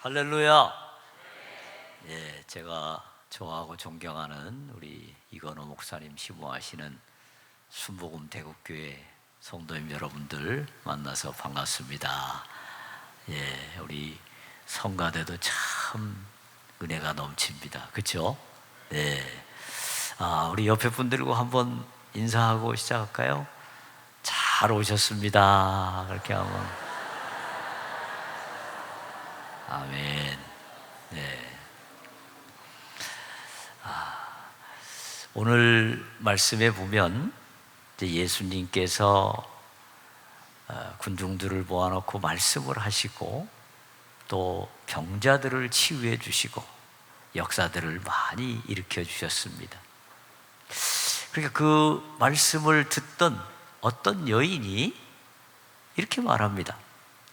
할렐루야. 예, 제가 좋아하고 존경하는 우리 이건호 목사님 시무하시는 순복음 대국교회 성도님 여러분들 만나서 반갑습니다. 예, 우리 성가대도 참 은혜가 넘칩니다. 그렇죠? 네. 우리 옆에 분들과 한번 인사하고 시작할까요? 잘 오셨습니다. 그렇게 하면 아멘. 네. 오늘 말씀에 보면 이제 예수님께서 군중들을 모아놓고 말씀을 하시고 또 병자들을 치유해 주시고 역사들을 많이 일으켜 주셨습니다. 그러니까 그 말씀을 듣던 어떤 여인이 이렇게 말합니다.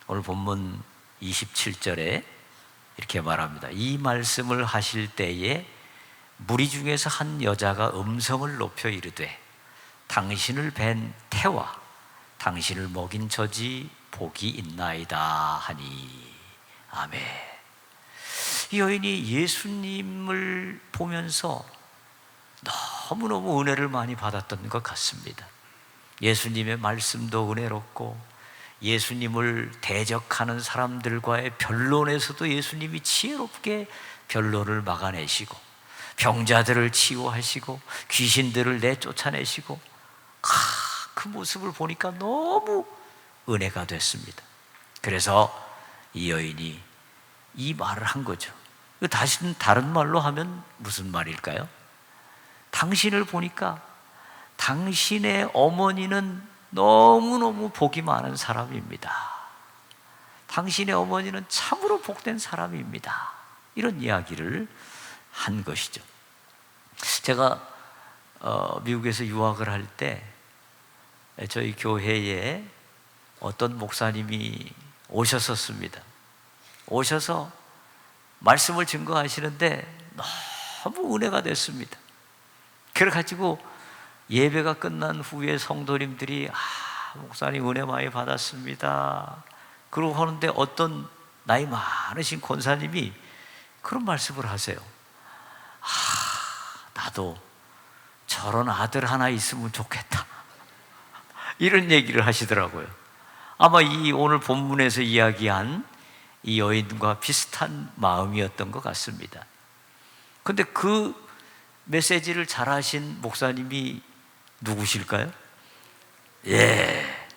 오늘 본문 27절에 이렇게 말합니다. 이 말씀을 하실 때에 무리 중에서 한 여자가 음성을 높여 이르되 당신을 뵌 태와 당신을 먹인 젖이 복이 있나이다 하니. 아멘. 이 여인이 예수님을 보면서 너무너무 은혜를 많이 받았던 것 같습니다. 예수님의 말씀도 은혜롭고 예수님을 대적하는 사람들과의 변론에서도 예수님이 지혜롭게 변론을 막아내시고 병자들을 치유하시고 귀신들을 내쫓아내시고 그 모습을 보니까 너무 은혜가 됐습니다. 그래서 이 여인이 이 말을 한 거죠. 다른 말로 하면 무슨 말일까요? 당신을 보니까 당신의 어머니는 너무너무 복이 많은 사람입니다. 당신의 어머니는 참으로 복된 사람입니다. 이런 이야기를 한 것이죠. 제가 미국에서 유학을 할 때 저희 교회에 어떤 목사님이 오셨었습니다. 오셔서 말씀을 증거하시는데 너무 은혜가 됐습니다. 그래가지고 예배가 끝난 후에 성도님들이 목사님 은혜 많이 받았습니다. 그러고 하는데 어떤 나이 많으신 권사님이 그런 말씀을 하세요. 나도 저런 아들 하나 있으면 좋겠다. 이런 얘기를 하시더라고요. 아마 이 오늘 본문에서 이야기한 이 여인과 비슷한 마음이었던 것 같습니다. 근데 그 메시지를 잘하신 목사님이 누구실까요? 예,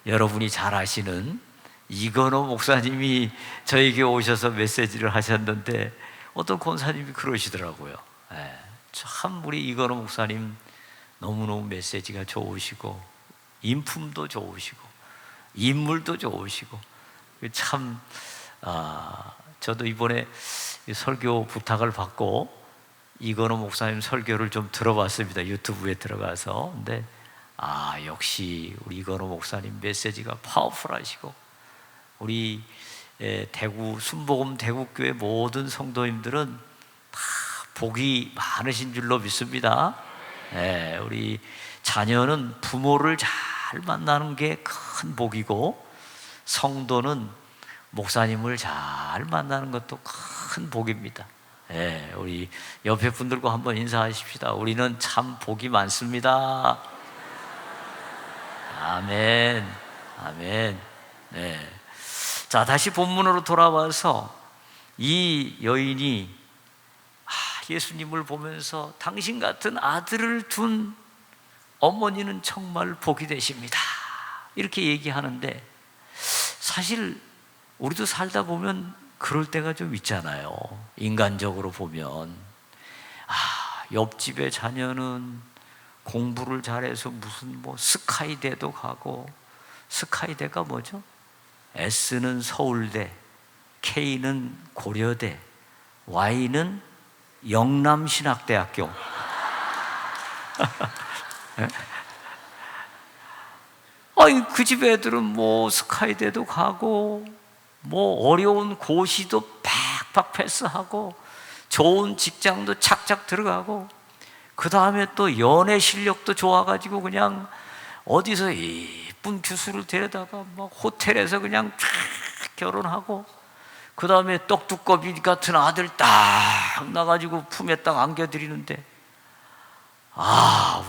여러분이 잘 아시는 이건호 목사님이 저에게 오셔서 메시지를 하셨는데 어떤 권사님이 그러시더라고요. 예, 참 우리 이건호 목사님 너무너무 메시지가 좋으시고 인품도 좋으시고 인물도 좋으시고 참 저도 이번에 설교 부탁을 받고 이건호 목사님 설교를 좀 들어봤습니다. 유튜브에 들어가서. 근데 역시 우리 이건호 목사님 메시지가 파워풀하시고 우리 대구 순복음 대국교회 모든 성도님들은 다 복이 많으신 줄로 믿습니다. 우리 자녀는 부모를 잘 만나는 게 큰 복이고 성도는 목사님을 잘 만나는 것도 큰 복입니다. 우리 옆에 분들과 한번 인사하십시다. 우리는 참 복이 많습니다. 아멘. 아멘. 자, 다시 본문으로 돌아와서 이 여인이 예수님을 보면서 당신 같은 아들을 둔 어머니는 정말 복이 되십니다. 이렇게 얘기하는데 사실 우리도 살다 보면 그럴 때가 좀 있잖아요. 인간적으로 보면 옆집의 자녀는 공부를 잘해서 무슨 스카이대도 가고, 스카이대가 뭐죠? S는 서울대, K는 고려대, Y는 영남신학대학교. 그 집 애들은 스카이대도 가고 어려운 고시도 팍팍 패스하고 좋은 직장도 착착 들어가고 그 다음에 또 연애 실력도 좋아가지고 그냥 어디서 예쁜 교수를 데려다가 막 호텔에서 그냥 쫙 결혼하고 그 다음에 떡두꺼비 같은 아들 딱 나가지고 품에 딱 안겨드리는데,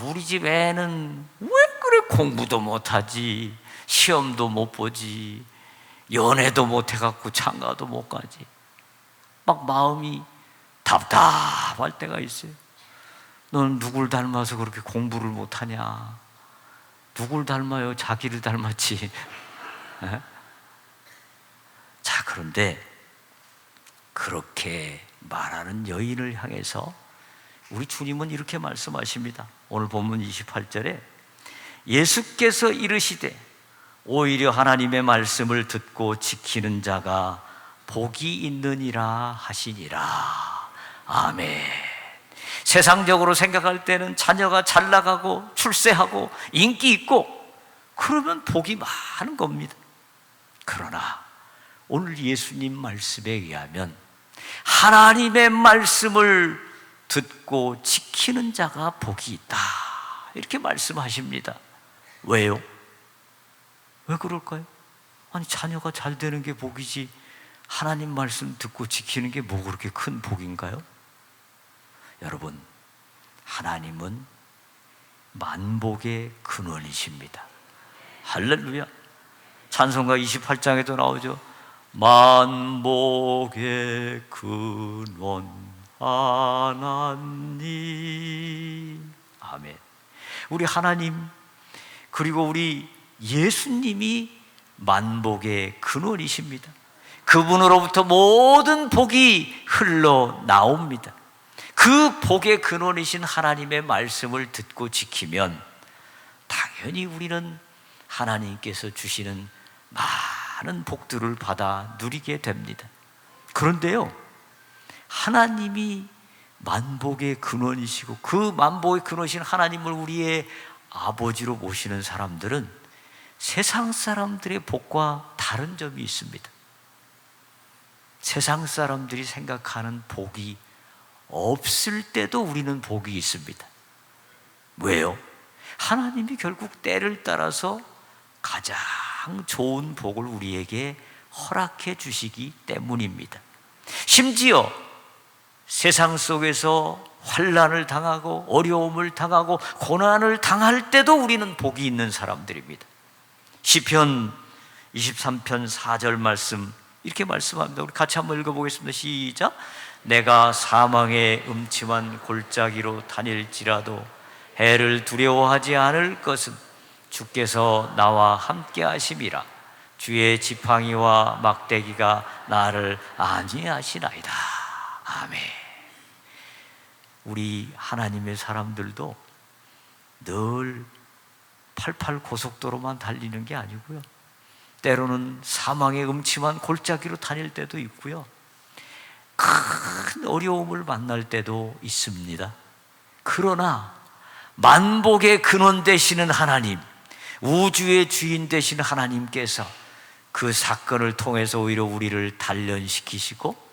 우리 집 애는 왜 그래 공부도 못하지, 시험도 못 보지, 연애도 못해갖고 장가도 못 가지. 막 마음이 답답할 때가 있어요. 너는 누굴 닮아서 그렇게 공부를 못하냐? 누굴 닮아요? 자기를 닮았지. 자, 그런데 그렇게 말하는 여인을 향해서 우리 주님은 이렇게 말씀하십니다. 오늘 본문 28절에 예수께서 이르시되 오히려 하나님의 말씀을 듣고 지키는 자가 복이 있느니라 하시니라. 아멘. 세상적으로 생각할 때는 자녀가 잘 나가고 출세하고 인기 있고 그러면 복이 많은 겁니다. 그러나 오늘 예수님 말씀에 의하면 하나님의 말씀을 듣고 지키는 자가 복이 있다, 이렇게 말씀하십니다. 왜요? 왜 그럴까요? 아니, 자녀가 잘 되는 게 복이지 하나님 말씀 듣고 지키는 게 뭐 그렇게 큰 복인가요? 여러분, 하나님은 만복의 근원이십니다. 할렐루야. 찬송가 28장에도 나오죠. 만복의 근원 하나님. 아멘. 우리 하나님, 그리고 우리 예수님이 만복의 근원이십니다. 그분으로부터 모든 복이 흘러나옵니다. 그 복의 근원이신 하나님의 말씀을 듣고 지키면 당연히 우리는 하나님께서 주시는 많은 복들을 받아 누리게 됩니다. 그런데요, 하나님이 만복의 근원이시고 그 만복의 근원이신 하나님을 우리의 아버지로 모시는 사람들은 세상 사람들의 복과 다른 점이 있습니다. 세상 사람들이 생각하는 복이 없을 때도 우리는 복이 있습니다. 왜요? 하나님이 결국 때를 따라서 가장 좋은 복을 우리에게 허락해 주시기 때문입니다. 심지어 세상 속에서 환난을 당하고 어려움을 당하고 고난을 당할 때도 우리는 복이 있는 사람들입니다. 시편 23편 4절 말씀 이렇게 말씀합니다. 우리 같이 한번 읽어보겠습니다. 시작. 내가 사망의 음침한 골짜기로 다닐지라도 해를 두려워하지 않을 것은 주께서 나와 함께 하심이라. 주의 지팡이와 막대기가 나를 안위하시나이다. 아멘. 우리 하나님의 사람들도 늘 88 고속도로만 달리는 게 아니고요, 때로는 사망의 음침한 골짜기로 다닐 때도 있고요, 큰 어려움을 만날 때도 있습니다. 그러나 만복의 근원 되시는 하나님, 우주의 주인 되시는 하나님께서 그 사건을 통해서 오히려 우리를 단련시키시고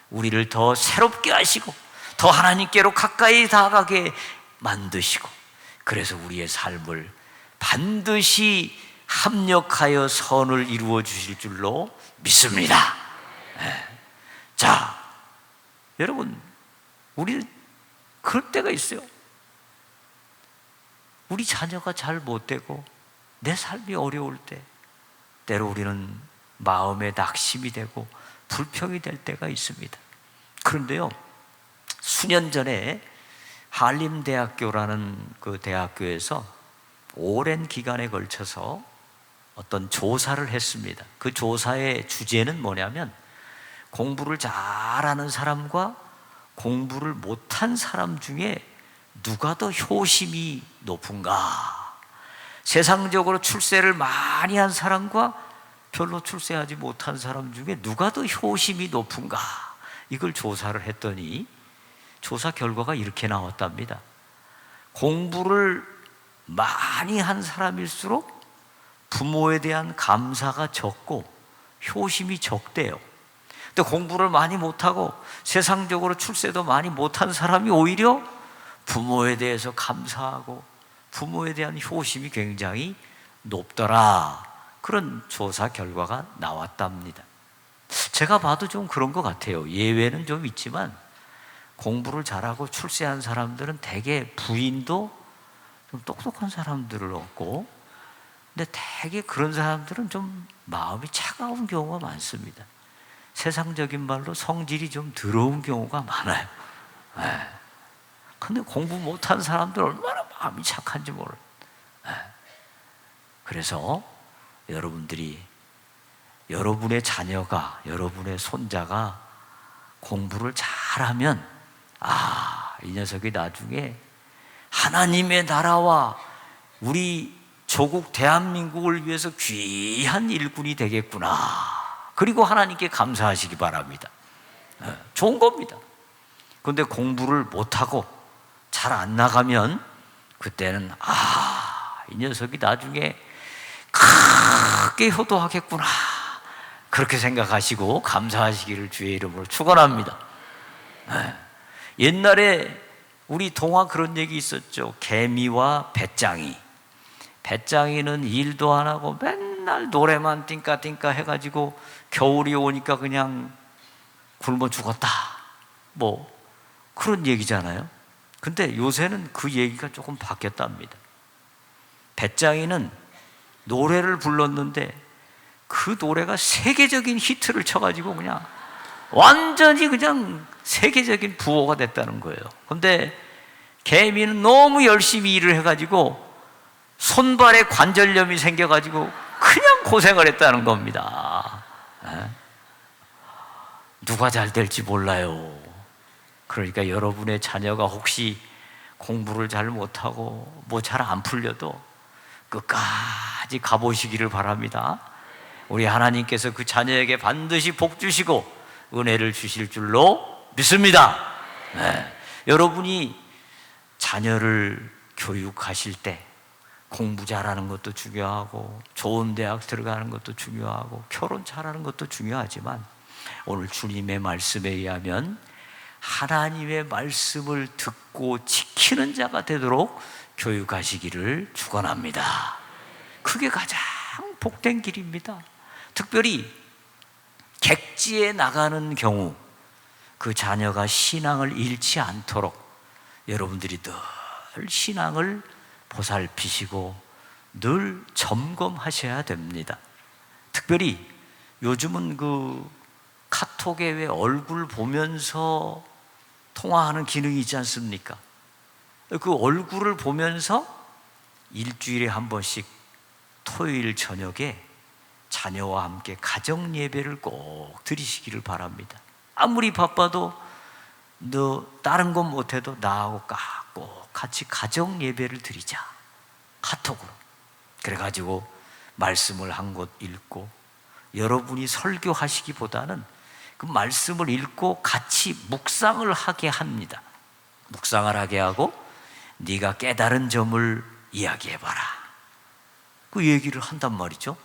우리를 더 새롭게 하시고 더 하나님께로 가까이 다가가게 만드시고, 그래서 우리의 삶을 반드시 합력하여 선을 이루어 주실 줄로 믿습니다. 자, 여러분, 우리는 그럴 때가 있어요. 우리 자녀가 잘 못되고 내 삶이 어려울 때 때로 우리는 마음에 낙심이 되고 불평이 될 때가 있습니다. 그런데요, 수년 전에 한림대학교라는 그 대학교에서 오랜 기간에 걸쳐서 어떤 조사를 했습니다. 그 조사의 주제는 뭐냐면 공부를 잘하는 사람과 공부를 못한 사람 중에 누가 더 효심이 높은가? 세상적으로 출세를 많이 한 사람과 별로 출세하지 못한 사람 중에 누가 더 효심이 높은가? 이걸 조사를 했더니 조사 결과가 이렇게 나왔답니다. 공부를 많이 한 사람일수록 부모에 대한 감사가 적고 효심이 적대요. 근데 공부를 많이 못하고 세상적으로 출세도 많이 못한 사람이 오히려 부모에 대해서 감사하고 부모에 대한 효심이 굉장히 높더라. 그런 조사 결과가 나왔답니다. 제가 봐도 좀 그런 것 같아요. 예외는 좀 있지만 공부를 잘하고 출세한 사람들은 대개 부인도 좀 똑똑한 사람들을 얻고, 근데 대개 그런 사람들은 좀 마음이 차가운 경우가 많습니다. 세상적인 말로 성질이 좀 더러운 경우가 많아요. 네. 근데 공부 못한 사람들 얼마나 마음이 착한지 몰라요. 네. 그래서 여러분들이, 여러분의 자녀가, 여러분의 손자가 공부를 잘하면 이 녀석이 나중에 하나님의 나라와 우리 조국 대한민국을 위해서 귀한 일꾼이 되겠구나. 그리고 하나님께 감사하시기 바랍니다. 좋은 겁니다. 그런데 공부를 못하고 잘 안 나가면 그때는 이 녀석이 나중에 크게 효도하겠구나, 그렇게 생각하시고 감사하시기를 주의 이름으로 축원합니다. 옛날에 우리 동화 그런 얘기 있었죠. 개미와 배짱이. 배짱이는 일도 안 하고 맨날 노래만 띵까띵까 해가지고 겨울이 오니까 그냥 굶어 죽었다, 뭐 그런 얘기잖아요. 근데 요새는 그 얘기가 조금 바뀌었답니다. 배짱이는 노래를 불렀는데 그 노래가 세계적인 히트를 쳐가지고 그냥 완전히 그냥 세계적인 부호가 됐다는 거예요. 근데 개미는 너무 열심히 일을 해가지고 손발에 관절염이 생겨가지고 그냥 고생을 했다는 겁니다. 누가 잘 될지 몰라요. 그러니까 여러분의 자녀가 혹시 공부를 잘 못하고 뭐 잘 안 풀려도 끝까지 가보시기를 바랍니다. 우리 하나님께서 그 자녀에게 반드시 복 주시고 은혜를 주실 줄로 믿습니다. 여러분이 자녀를 교육하실 때 공부 잘하는 것도 중요하고 좋은 대학 들어가는 것도 중요하고 결혼 잘하는 것도 중요하지만 오늘 주님의 말씀에 의하면 하나님의 말씀을 듣고 지키는 자가 되도록 교육하시기를 축원합니다. 그게 가장 복된 길입니다. 특별히 객지에 나가는 경우 그 자녀가 신앙을 잃지 않도록 여러분들이 늘 신앙을 보살피시고 늘 점검하셔야 됩니다. 특별히 요즘은 그 카톡에 왜 얼굴 보면서 통화하는 기능이 있지 않습니까? 그 얼굴을 보면서 일주일에 한 번씩 토요일 저녁에 자녀와 함께 가정 예배를 꼭 드리시기를 바랍니다. 아무리 바빠도 너 다른 건 못해도 나하고 꼭 같이 가정 예배를 드리자, 카톡으로. 그래가지고 말씀을 한 곳 읽고, 여러분이 설교하시기보다는 그 말씀을 읽고 같이 묵상을 하게 합니다. 묵상을 하게 하고 네가 깨달은 점을 이야기해봐라, 그 얘기를 한단 말이죠.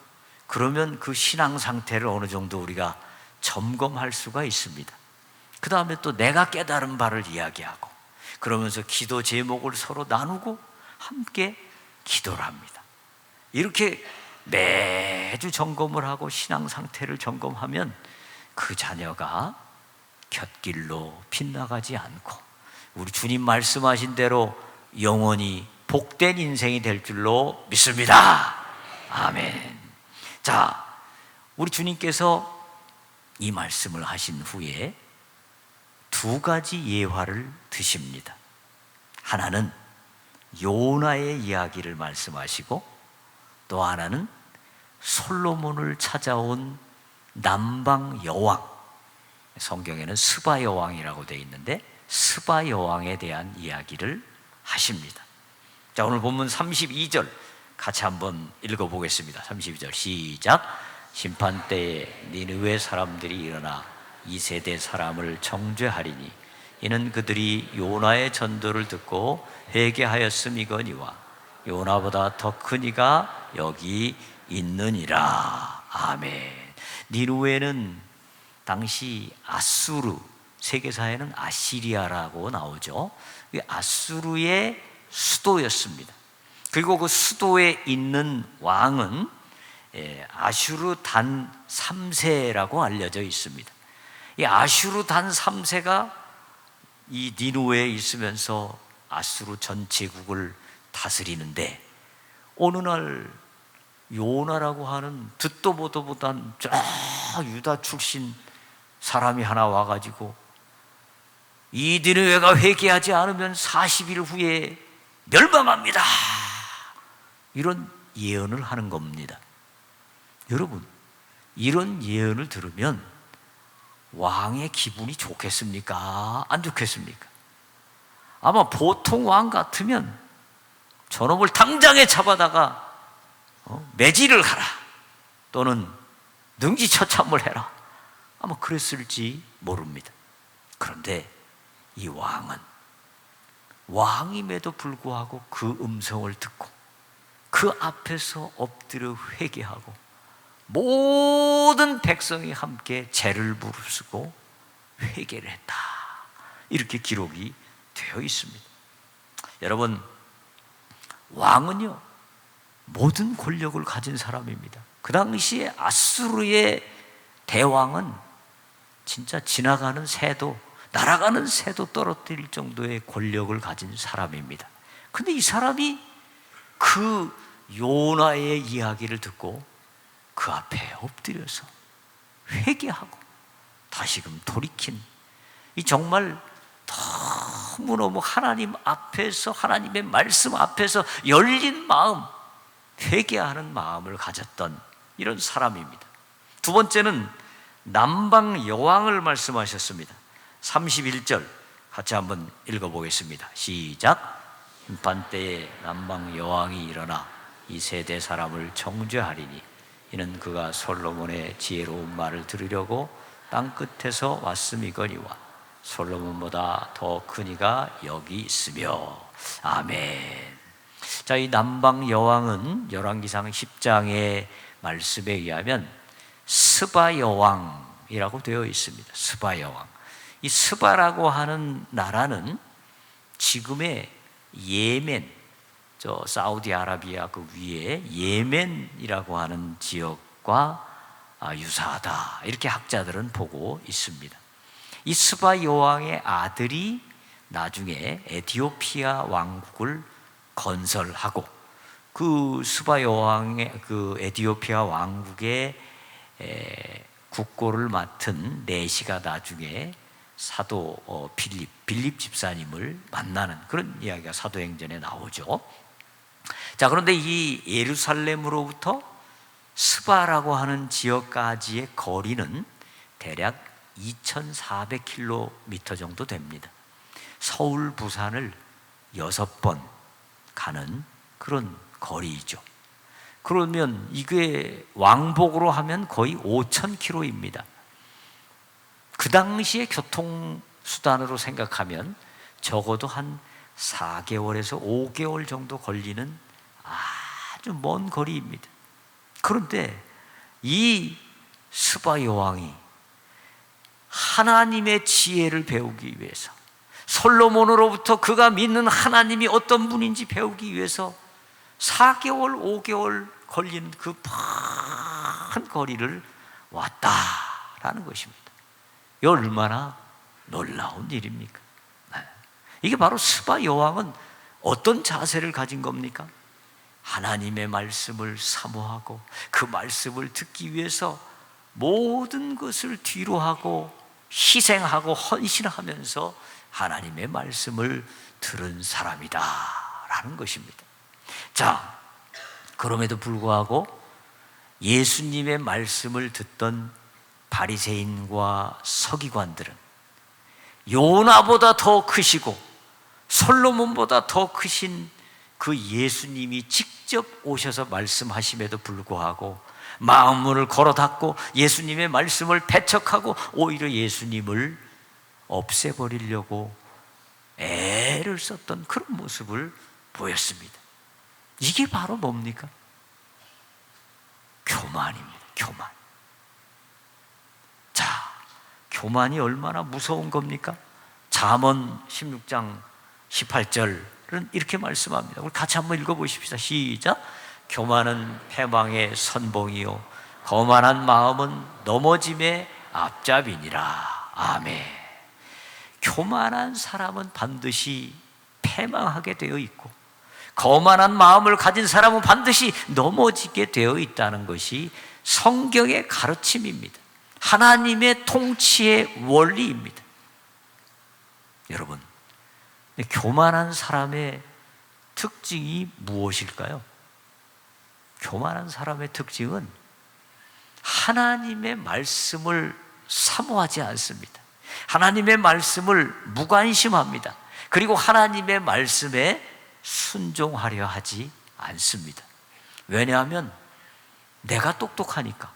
그러면 그 신앙 상태를 어느 정도 우리가 점검할 수가 있습니다. 그 다음에 또 내가 깨달은 바를 이야기하고, 그러면서 기도 제목을 서로 나누고 함께 기도를 합니다. 이렇게 매주 점검을 하고 신앙 상태를 점검하면 그 자녀가 곁길로 빗나가지 않고 우리 주님 말씀하신 대로 영원히 복된 인생이 될 줄로 믿습니다. 아멘. 자, 우리 주님께서 이 말씀을 하신 후에 두 가지 예화를 드십니다. 하나는 요나의 이야기를 말씀하시고, 또 하나는 솔로몬을 찾아온 남방 여왕, 성경에는 스바 여왕이라고 되어 있는데 스바 여왕에 대한 이야기를 하십니다. 자, 오늘 본문 32절 같이 한번 읽어보겠습니다. 32절 시작. 심판 때에 니느웨 사람들이 일어나 이 세대 사람을 정죄하리니 이는 그들이 요나의 전도를 듣고 회개하였음이거니와 요나보다 더 큰 이가 여기 있느니라. 아멘. 니느웨는 당시 아수르, 세계사에는 아시리아라고 나오죠. 아수르의 수도였습니다. 그리고 그 수도에 있는 왕은 아슈르 단 3세라고 알려져 있습니다. 이 아슈르 단 3세가 이 니누에 있으면서 아수르 전 제국을 다스리는데, 어느 날 요나라고 하는 듣도 보도 못한 쫙 유다 출신 사람이 하나 와가지고 이 니느웨가 회개하지 않으면 40일 후에 멸망합니다, 이런 예언을 하는 겁니다. 여러분, 이런 예언을 들으면 왕의 기분이 좋겠습니까? 안 좋겠습니까? 아마 보통 왕 같으면 저놈을 당장에 잡아다가 매질을 하라, 또는 능지처참을 해라, 아마 그랬을지 모릅니다. 그런데 이 왕은 왕임에도 불구하고 그 음성을 듣고 그 앞에서 엎드려 회개하고 모든 백성이 함께 죄를 무릅쓰고 회개를 했다, 이렇게 기록이 되어 있습니다. 여러분, 왕은요 모든 권력을 가진 사람입니다. 그 당시에 아수르의 대왕은 진짜 지나가는 새도, 날아가는 새도 떨어뜨릴 정도의 권력을 가진 사람입니다. 근데 이 사람이 그 요나의 이야기를 듣고 그 앞에 엎드려서 회개하고 다시금 돌이킨, 이 정말 너무너무 하나님 앞에서, 하나님의 말씀 앞에서 열린 마음, 회개하는 마음을 가졌던 이런 사람입니다. 두 번째는 남방 여왕을 말씀하셨습니다. 31절 같이 한번 읽어보겠습니다. 시작. 심판 때에 남방 여왕이 일어나 이 세대 사람을 정죄하리니 이는 그가 솔로몬의 지혜로운 말을 들으려고 땅 끝에서 왔음이거니와 솔로몬보다 더 큰 이가 여기 있으며. 아멘. 자, 이 남방 여왕은 열왕기상 10장의 말씀에 의하면 스바 여왕이라고 되어 있습니다. 스바 여왕. 이 스바라고 하는 나라는 지금의 예멘, 저 사우디아라비아 그 위에 예멘이라고 하는 지역과 유사하다, 이렇게 학자들은 보고 있습니다. 이 스바 여왕의 아들이 나중에 에티오피아 왕국을 건설하고, 그 스바 여왕의 그 에티오피아 왕국의 국고를 맡은 내시가 나중에 사도 빌립 집사님을 만나는 그런 이야기가 사도행전에 나오죠. 자, 그런데 이 예루살렘으로부터 스바라고 하는 지역까지의 거리는 대략 2,400km 정도 됩니다. 서울, 부산을 6번 가는 그런 거리이죠. 그러면 이게 왕복으로 하면 거의 5,000km입니다. 그 당시의 교통수단으로 생각하면 적어도 한 4개월에서 5개월 정도 걸리는 아주 먼 거리입니다. 그런데 이 스바 여왕이 하나님의 지혜를 배우기 위해서, 솔로몬으로부터 그가 믿는 하나님이 어떤 분인지 배우기 위해서 4개월, 5개월 걸리는 그 먼 거리를 왔다라는 것입니다. 이 얼마나 놀라운 일입니까? 이게 바로 스바 여왕은 어떤 자세를 가진 겁니까? 하나님의 말씀을 사모하고 그 말씀을 듣기 위해서 모든 것을 뒤로 하고 희생하고 헌신하면서 하나님의 말씀을 들은 사람이다 라는 것입니다. 자, 그럼에도 불구하고 예수님의 말씀을 듣던 바리새인과 서기관들은 요나보다 더 크시고 솔로몬보다 더 크신 그 예수님이 직접 오셔서 말씀하심에도 불구하고 마음문을 걸어 닫고 예수님의 말씀을 배척하고 오히려 예수님을 없애버리려고 애를 썼던 그런 모습을 보였습니다. 이게 바로 뭡니까? 교만입니다. 교만. 자, 교만이 얼마나 무서운 겁니까? 잠언 16장 18절은 이렇게 말씀합니다. 우리 같이 한번 읽어보십시다. 시작. 교만은 패망의 선봉이요 거만한 마음은 넘어짐의 앞잡이니라. 아멘. 교만한 사람은 반드시 패망하게 되어 있고 거만한 마음을 가진 사람은 반드시 넘어지게 되어 있다는 것이 성경의 가르침입니다. 하나님의 통치의 원리입니다. 여러분, 교만한 사람의 특징이 무엇일까요? 교만한 사람의 특징은 하나님의 말씀을 사모하지 않습니다. 하나님의 말씀을 무관심합니다. 그리고 하나님의 말씀에 순종하려 하지 않습니다. 왜냐하면 내가 똑똑하니까,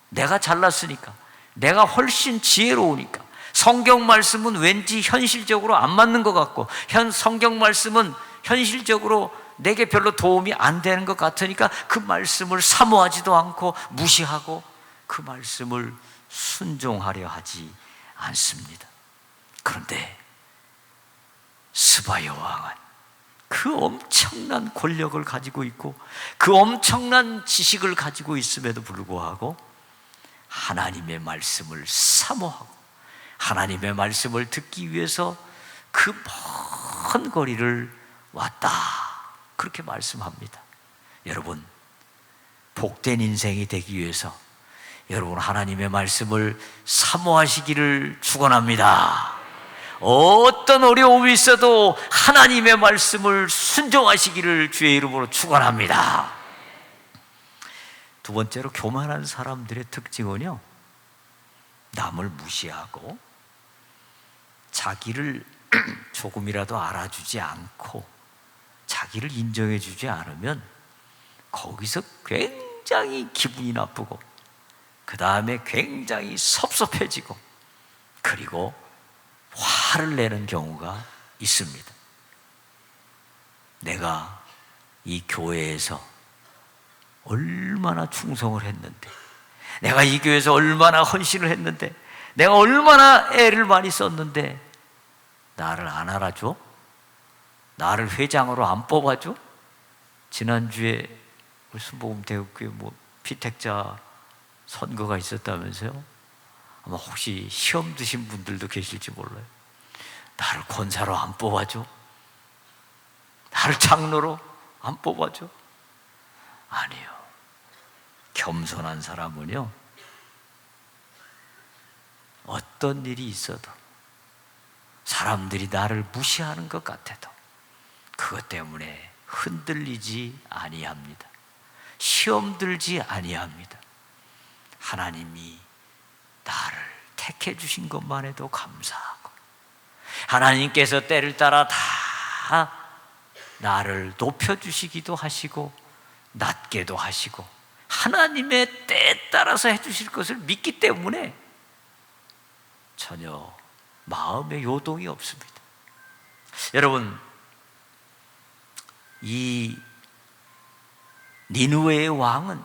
내가 잘났으니까, 내가 훨씬 지혜로우니까, 성경 말씀은 왠지 현실적으로 안 맞는 것 같고, 성경 말씀은 현실적으로 내게 별로 도움이 안 되는 것 같으니까 그 말씀을 사모하지도 않고 무시하고 그 말씀을 순종하려 하지 않습니다. 그런데 스바 여왕은 그 엄청난 권력을 가지고 있고 그 엄청난 지식을 가지고 있음에도 불구하고 하나님의 말씀을 사모하고 하나님의 말씀을 듣기 위해서 그 먼 거리를 왔다, 그렇게 말씀합니다. 여러분, 복된 인생이 되기 위해서 여러분 하나님의 말씀을 사모하시기를 축원합니다. 어떤 어려움이 있어도 하나님의 말씀을 순종하시기를 주의 이름으로 축원합니다. 두 번째로, 교만한 사람들의 특징은요, 남을 무시하고 자기를 조금이라도 알아주지 않고 자기를 인정해 주지 않으면 거기서 굉장히 기분이 나쁘고 그 다음에 굉장히 섭섭해지고 그리고 화를 내는 경우가 있습니다. 내가 이 교회에서 얼마나 충성을 했는데, 내가 이 교회에서 얼마나 헌신을 했는데, 내가 얼마나 애를 많이 썼는데 나를 안 알아줘? 나를 회장으로 안 뽑아줘? 지난주에 순복음대학교에 피택자 선거가 있었다면서요? 아마 혹시 시험 드신 분들도 계실지 몰라요. 나를 권사로 안 뽑아줘? 나를 장로로 안 뽑아줘? 아니요. 겸손한 사람은요, 어떤 일이 있어도 사람들이 나를 무시하는 것 같아도 그것 때문에 흔들리지 아니합니다. 시험 들지 아니합니다. 하나님이 나를 택해 주신 것만 해도 감사하고 하나님께서 때를 따라 다 나를 높여주시기도 하시고 낮게도 하시고 하나님의 때에 따라서 해주실 것을 믿기 때문에 전혀 마음의 요동이 없습니다. 여러분, 이 니느웨의 왕은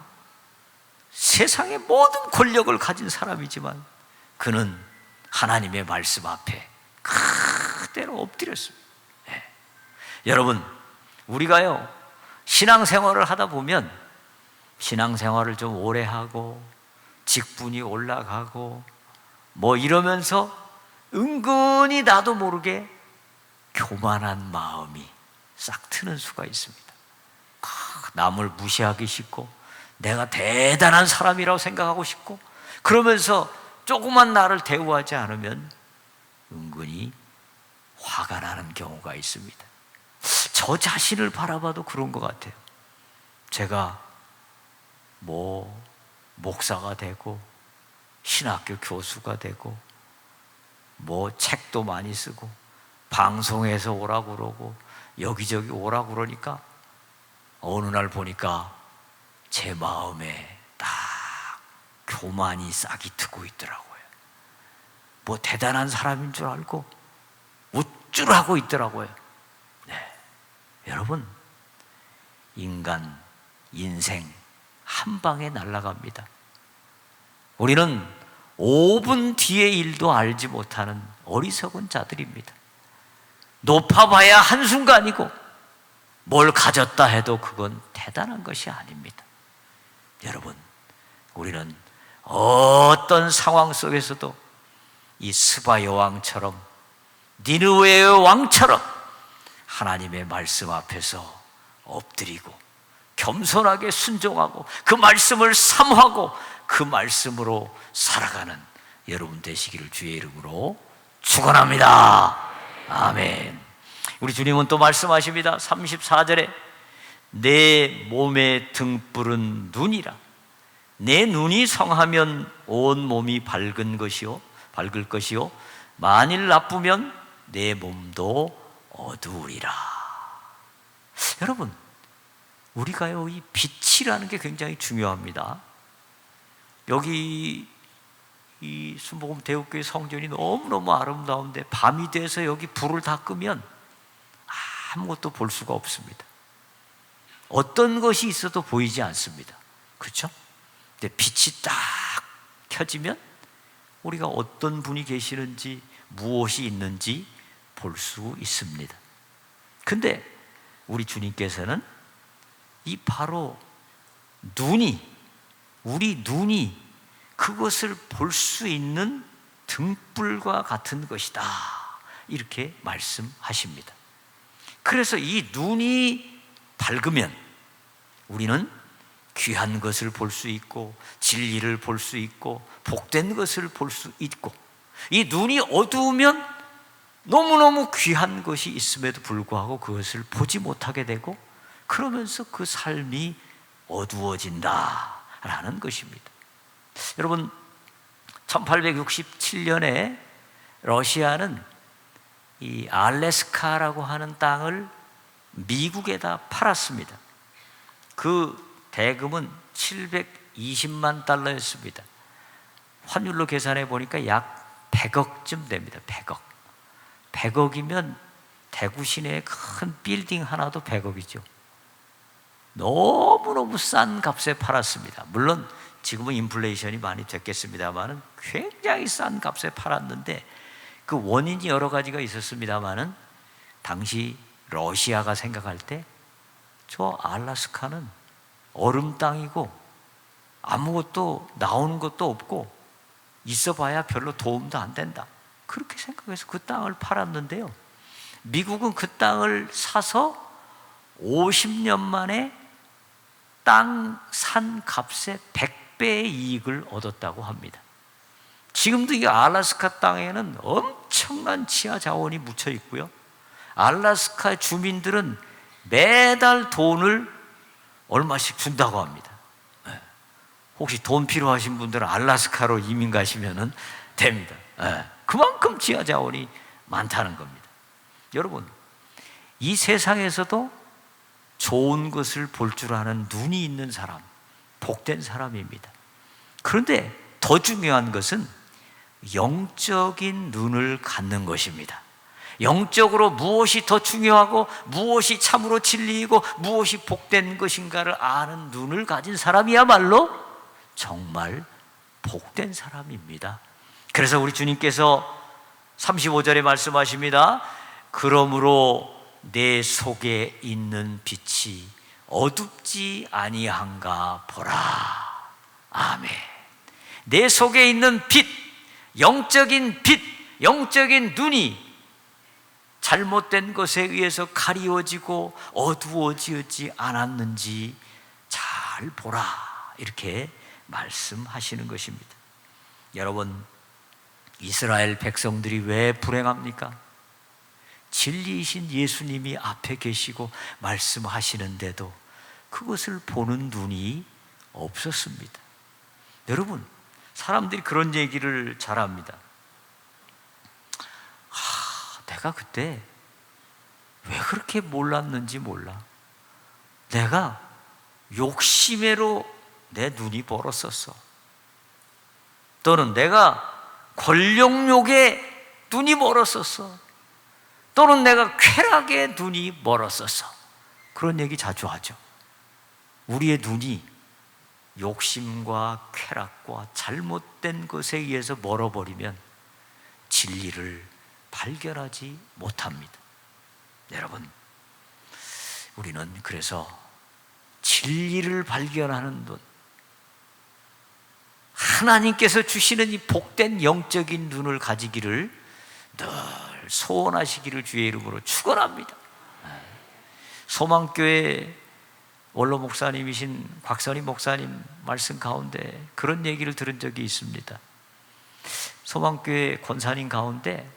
세상의 모든 권력을 가진 사람이지만 그는 하나님의 말씀 앞에 그대로 엎드렸습니다. 네. 여러분, 우리가요 신앙생활을 하다 보면 신앙생활을 좀 오래 하고 직분이 올라가고 이러면서 은근히 나도 모르게 교만한 마음이 싹 트는 수가 있습니다. 남을 무시하기 쉽고 내가 대단한 사람이라고 생각하고 싶고 그러면서 조그만 나를 대우하지 않으면 은근히 화가 나는 경우가 있습니다. 저 자신을 바라봐도 그런 것 같아요. 제가 목사가 되고 신학교 교수가 되고 책도 많이 쓰고 방송에서 오라고 그러고 여기저기 오라고 그러니까 어느 날 보니까 제 마음에 딱 교만이 싹이 트고 있더라고요. 대단한 사람인 줄 알고 우쭐하고 있더라고요. 네. 여러분, 인생 한 방에 날아갑니다. 우리는 5분 뒤의 일도 알지 못하는 어리석은 자들입니다. 높아봐야 한순간이고 뭘 가졌다 해도 그건 대단한 것이 아닙니다. 여러분, 우리는 어떤 상황 속에서도 이 스바 여왕처럼, 니느웨의 왕처럼 하나님의 말씀 앞에서 엎드리고 겸손하게 순종하고 그 말씀을 삼하고 그 말씀으로 살아가는 여러분 되시기를 주의 이름으로 축원합니다. 아멘. 우리 주님은 또 말씀하십니다. 34절에 내 몸의 등불은 눈이라. 내 눈이 성하면 온 몸이 밝을 것이요 만일 나쁘면 내 몸도 어두우리라. 여러분, 우리가요, 이 빛이라는 게 굉장히 중요합니다. 여기 이 순복음 대우교회 성전이 너무너무 아름다운데 밤이 돼서 여기 불을 다 끄면 아무것도 볼 수가 없습니다. 어떤 것이 있어도 보이지 않습니다. 그렇죠? 근데 빛이 딱 켜지면 우리가 어떤 분이 계시는지, 무엇이 있는지 볼 수 있습니다. 근데 우리 주님께서는 이 바로 우리 눈이 그것을 볼 수 있는 등불과 같은 것이다, 이렇게 말씀하십니다. 그래서 이 눈이 밝으면 우리는 귀한 것을 볼 수 있고 진리를 볼 수 있고 복된 것을 볼 수 있고, 이 눈이 어두우면 너무너무 귀한 것이 있음에도 불구하고 그것을 보지 못하게 되고, 그러면서 그 삶이 어두워진다라는 것입니다. 여러분, 1867년에 러시아는 이 알래스카라고 하는 땅을 미국에다 팔았습니다. 그 대금은 720만 달러였습니다. 환율로 계산해 보니까 약 100억쯤 됩니다. 100억이면 대구 시내의 큰 빌딩 하나도 100억이죠. 너무너무 싼 값에 팔았습니다. 물론 지금은 인플레이션이 많이 됐겠습니다만 굉장히 싼 값에 팔았는데, 그 원인이 여러 가지가 있었습니다만 당시 러시아가 생각할 때 저 알래스카는 얼음 땅이고 아무것도 나오는 것도 없고 있어봐야 별로 도움도 안 된다, 그렇게 생각해서 그 땅을 팔았는데요, 미국은 그 땅을 사서 50년 만에 땅 산 값의 100배의 이익을 얻었다고 합니다. 지금도 이 알래스카 땅에는 엄청난 지하 자원이 묻혀 있고요, 알래스카 주민들은 매달 돈을 얼마씩 준다고 합니다. 혹시 돈 필요하신 분들은 알래스카로 이민 가시면 됩니다. 그만큼 지하 자원이 많다는 겁니다. 여러분, 이 세상에서도 좋은 것을 볼 줄 아는 눈이 있는 사람, 복된 사람입니다. 그런데 더 중요한 것은 영적인 눈을 갖는 것입니다. 영적으로 무엇이 더 중요하고 무엇이 참으로 진리이고 무엇이 복된 것인가를 아는 눈을 가진 사람이야말로 정말 복된 사람입니다. 그래서 우리 주님께서 35절에 말씀하십니다. 그러므로 내 속에 있는 빛이 어둡지 아니한가 보라. 아멘. 내 속에 있는 빛, 영적인 빛, 영적인 눈이 잘못된 것에 의해서 가리워지고 어두워지지 않았는지 잘 보라, 이렇게 말씀하시는 것입니다. 여러분, 이스라엘 백성들이 왜 불행합니까? 진리이신 예수님이 앞에 계시고 말씀하시는데도 그것을 보는 눈이 없었습니다. 여러분, 사람들이 그런 얘기를 잘합니다. 내가 그때 왜 그렇게 몰랐는지 몰라. 내가 욕심으로 내 눈이 멀었었어. 또는 내가 권력욕에 눈이 멀었었어. 또는 내가 쾌락에 눈이 멀었었어. 그런 얘기 자주 하죠. 우리의 눈이 욕심과 쾌락과 잘못된 것에 의해서 멀어버리면 진리를 발견하지 못합니다. 여러분, 우리는 그래서 진리를 발견하는 눈, 하나님께서 주시는 이 복된 영적인 눈을 가지기를 늘 소원하시기를 주의 이름으로 축원합니다. 소망교회 원로 목사님이신 곽선희 목사님 말씀 가운데 그런 얘기를 들은 적이 있습니다. 소망교회 권사님 가운데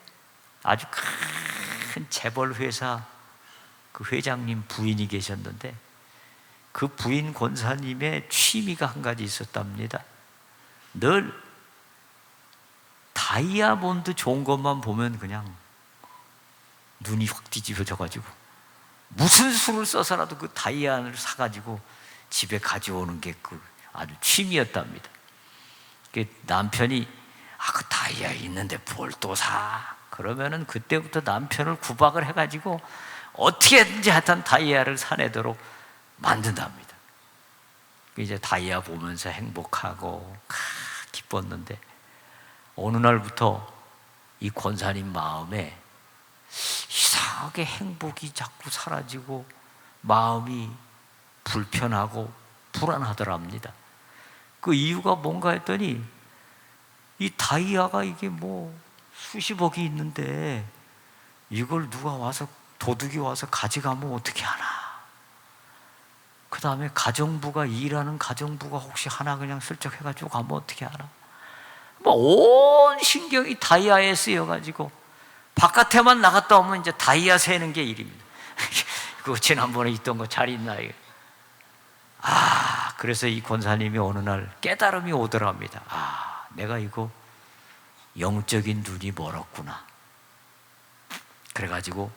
아주 큰 재벌 회사 그 회장님 부인이 계셨는데 그 부인 권사님의 취미가 한 가지 있었답니다. 늘 다이아몬드 좋은 것만 보면 그냥 눈이 확 뒤집어져가지고 무슨 수를 써서라도 그 다이아를 사가지고 집에 가져오는 게 그 아주 취미였답니다. 남편이 그 다이아 있는데 뭘 또 사? 그러면은 그때부터 남편을 구박을 해가지고 어떻게든지 하여튼 다이아를 사내도록 만든답니다. 이제 다이아 보면서 행복하고 기뻤는데 어느 날부터 이 권사님 마음에 이상하게 행복이 자꾸 사라지고 마음이 불편하고 불안하더랍니다. 그 이유가 뭔가 했더니 이 다이아가 이게 뭐 수십억이 있는데 이걸 누가 와서 도둑이 와서 가져가면 어떻게 하나? 그 다음에 가정부가 일하는 가정부가 혹시 하나 그냥 슬쩍 해가지고 가면 어떻게 하나? 뭐 온 신경이 다이아에 쓰여가지고 바깥에만 나갔다 오면 이제 다이아 세는 게 일입니다. 그거 지난번에 있던 거 잘 있나요? 그래서 이 권사님이 어느 날 깨달음이 오더랍니다. 내가 이거 영적인 눈이 멀었구나. 그래가지고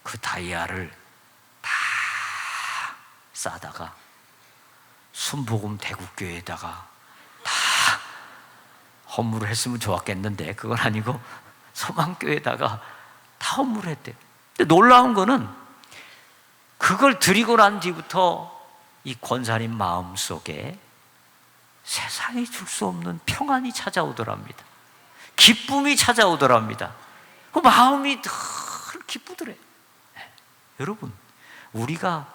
그 다이아를 다 싸다가 순복음 대국교회에다가 다 헌물을 했으면 좋았겠는데 그건 아니고 소망교회에다가 다 헌물을 했대요. 근데 놀라운 거는 그걸 드리고 난 뒤부터 이 권사님 마음속에 세상에 줄 수 없는 평안이 찾아오더랍니다. 기쁨이 찾아오더랍니다. 그 마음이 늘 기쁘더래요. 여러분, 우리가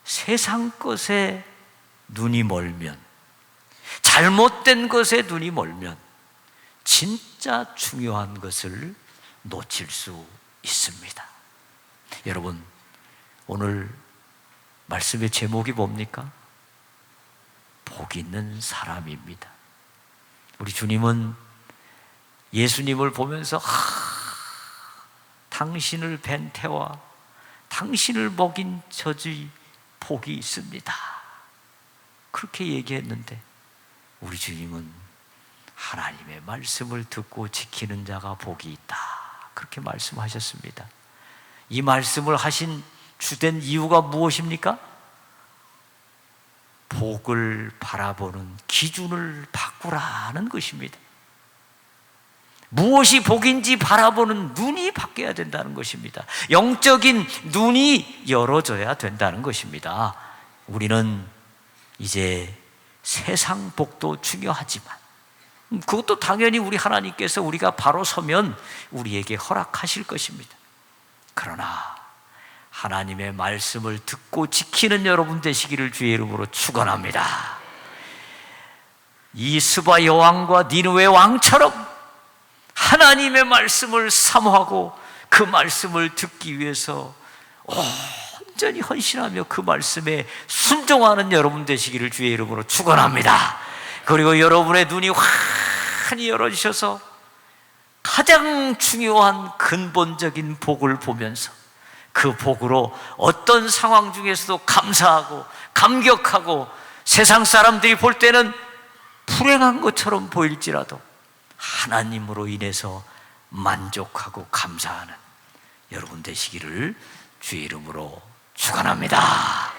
세상 것에 눈이 멀면, 잘못된 것에 눈이 멀면 진짜 중요한 것을 놓칠 수 있습니다. 여러분, 오늘 말씀의 제목이 뭡니까? 복 있는 사람입니다. 우리 주님은 예수님을 보면서 당신을 뵌 태와 당신을 먹인 저주의 복이 있습니다. 그렇게 얘기했는데 우리 주님은 하나님의 말씀을 듣고 지키는 자가 복이 있다. 그렇게 말씀하셨습니다. 이 말씀을 하신 주된 이유가 무엇입니까? 복을 바라보는 기준을 바꾸라는 것입니다. 무엇이 복인지 바라보는 눈이 바뀌어야 된다는 것입니다. 영적인 눈이 열어져야 된다는 것입니다. 우리는 이제 세상 복도 중요하지만 그것도 당연히 우리 하나님께서 우리가 바로 서면 우리에게 허락하실 것입니다. 그러나 하나님의 말씀을 듣고 지키는 여러분 되시기를 주의 이름으로 축원합니다. 이 스바 여왕과 니느웨 왕처럼 하나님의 말씀을 사모하고 그 말씀을 듣기 위해서 온전히 헌신하며 그 말씀에 순종하는 여러분 되시기를 주의 이름으로 축원합니다. 그리고 여러분의 눈이 환히 열어주셔서 가장 중요한 근본적인 복을 보면서 그 복으로 어떤 상황 중에서도 감사하고 감격하고 세상 사람들이 볼 때는 불행한 것처럼 보일지라도 하나님으로 인해서 만족하고 감사하는 여러분 되시기를 주의 이름으로 축원합니다.